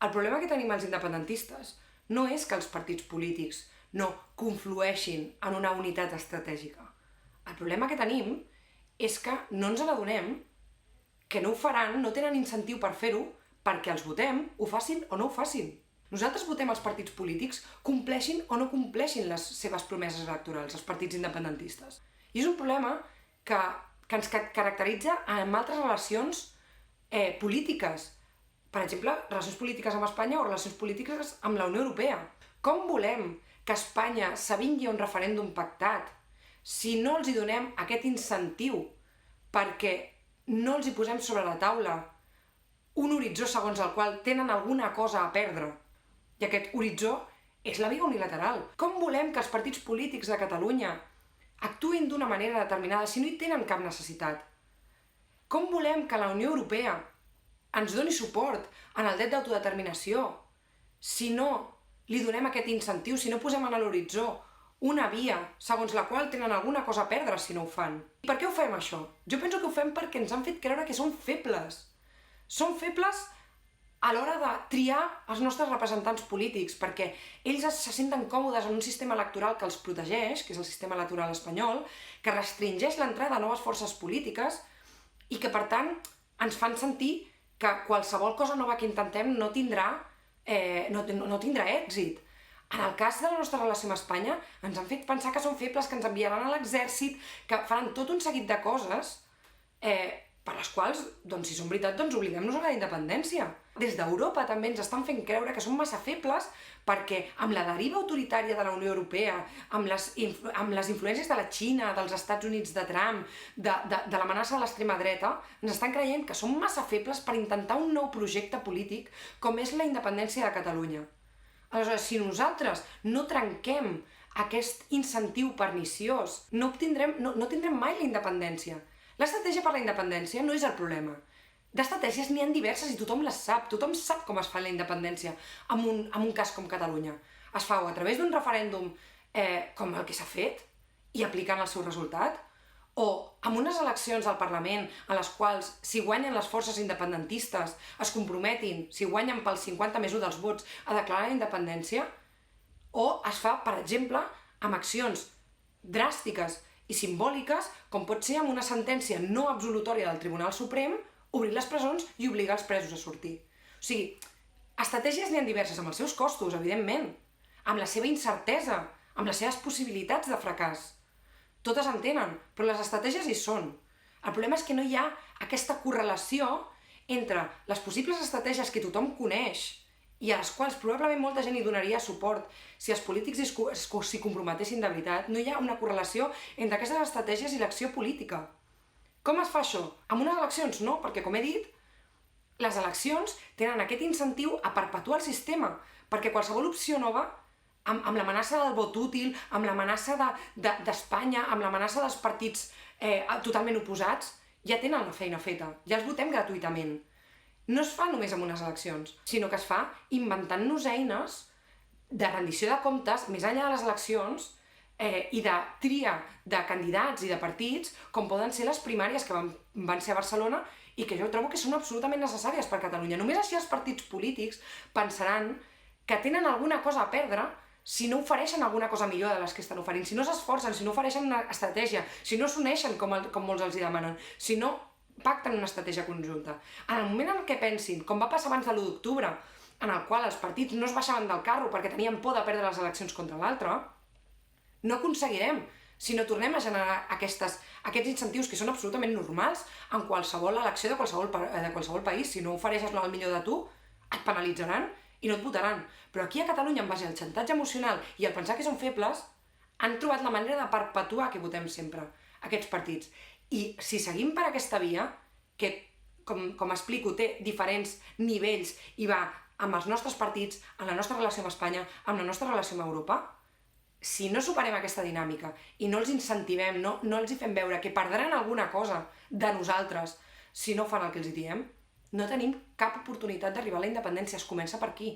El problema que tenim els independentistes no és que els partits polítics no conflueixin en una unitat estratègica. El problema que tenim és que no ens adonem que no ho faran, no tenen incentiu per fer-ho, perquè els votem, ho facin o no ho facin. Nosaltres votem els partits polítics, compleixin o no compleixin les seves promeses electorals, els partits independentistes. I és un problema que ens caracteritza en altres relacions polítiques. Per exemple, relacions polítiques amb Espanya o relacions polítiques amb la Unió Europea. Com volem que Espanya s'avingui a un referèndum pactat si no els hi donem aquest incentiu perquè no els hi posem sobre la taula un horitzó segons el qual tenen alguna cosa a perdre? I aquest horitzó és la via unilateral. Com volem que els partits polítics de Catalunya actuïn d'una manera determinada si no hi tenen cap necessitat? Com volem que la Unió Europea ens doni suport en el dret d'autodeterminació si no li donem aquest incentiu, si no posem en l'horitzó una via segons la qual tenen alguna cosa a perdre si no ho fan? I per què ho fem, això? Jo penso que ho fem perquè ens han fet creure que som febles. Som febles a l'hora de triar els nostres representants polítics, perquè ells se senten còmodes en un sistema electoral que els protegeix, que és el sistema electoral espanyol, que restringeix l'entrada a noves forces polítiques i que, per tant, ens fan sentir que qualsevol cosa nova que intentem no tindrà èxit. En el cas de la nostra relació amb Espanya, ens han fet pensar que són febles, que ens enviaran a l'exèrcit, que faran tot un seguit de coses per les quals, si són veritat, oblidem-nos de la independència. Des d'Europa també ens estan fent creure que som massa febles perquè amb la deriva autoritària de la Unió Europea, amb les influències de la Xina, dels Estats Units de Trump, de l'amenaça de l'extrema dreta, ens estan creient que som massa febles per intentar un nou projecte polític com és la independència de Catalunya. Aleshores, si nosaltres no trenquem aquest incentiu perniciós, no tindrem mai la independència. L'estratègia per la independència no és el problema. D'estratègies n'hi ha diverses i tothom les sap. Tothom sap com es fa la independència en un cas com Catalunya. Es fa o a través d'un referèndum com el que s'ha fet i aplicant el seu resultat, o amb unes eleccions al Parlament en les quals, si guanyen les forces independentistes, es comprometin, si guanyen pel 50+1 dels vots, a declarar la independència, o es fa, per exemple, amb accions dràstiques i simbòliques, com pot ser amb una sentència no absolutòria del Tribunal Suprem, obrir les presons i obligar els presos a sortir. O sigui, estratègies n'hi ha diverses, amb els seus costos, evidentment, amb la seva incertesa, amb les seves possibilitats de fracàs. Totes en tenen, però les estratègies hi són. El problema és que no hi ha aquesta correlació entre les possibles estratègies que tothom coneix i a les quals probablement molta gent hi donaria suport si els polítics s'hi comprometessin de veritat. No hi ha una correlació entre aquestes estratègies i l'acció política. Com es fa això? Amb unes eleccions no, perquè, com he dit, les eleccions tenen aquest incentiu a perpetuar el sistema, perquè qualsevol opció nova, amb l'amenaça del vot útil, amb l'amenaça d'Espanya, amb l'amenaça dels partits totalment oposats, ja tenen la feina feta, ja els votem gratuïtament. No es fa només amb unes eleccions, sinó que es fa inventant-nos eines de rendició de comptes més enllà de les eleccions i de tria de candidats i de partits, com poden ser les primàries que van ser a Barcelona i que jo trobo que són absolutament necessàries per Catalunya. Només així els partits polítics pensaran que tenen alguna cosa a perdre si no ofereixen alguna cosa millor de les que estan oferint, si no s'esforcen, si no ofereixen una estratègia, si no s'uneixen com molts els hi demanen, si no pacten una estratègia conjunta. En el moment en què pensin, com va passar abans de l'1 d'octubre, en el qual els partits no es baixaven del carro perquè tenien por de perdre les eleccions contra l'altre, no aconseguirem si no tornem a generar aquests incentius que són absolutament normals en qualsevol elecció de qualsevol país. Si no ofereixes el millor de tu, et penalitzaran i no et votaran. Però aquí a Catalunya, en base al xantatge emocional i al pensar que són febles, han trobat la manera de perpetuar que votem sempre aquests partits. I si seguim per aquesta via, que, com explico, té diferents nivells i va amb els nostres partits, amb la nostra relació amb Espanya, amb la nostra relació amb Europa, si no superem aquesta dinàmica i no els incentivem, no els hi fem veure que perdran alguna cosa de nosaltres si no fan el que els diem, no tenim cap oportunitat d'arribar a la independència. Es comença per aquí.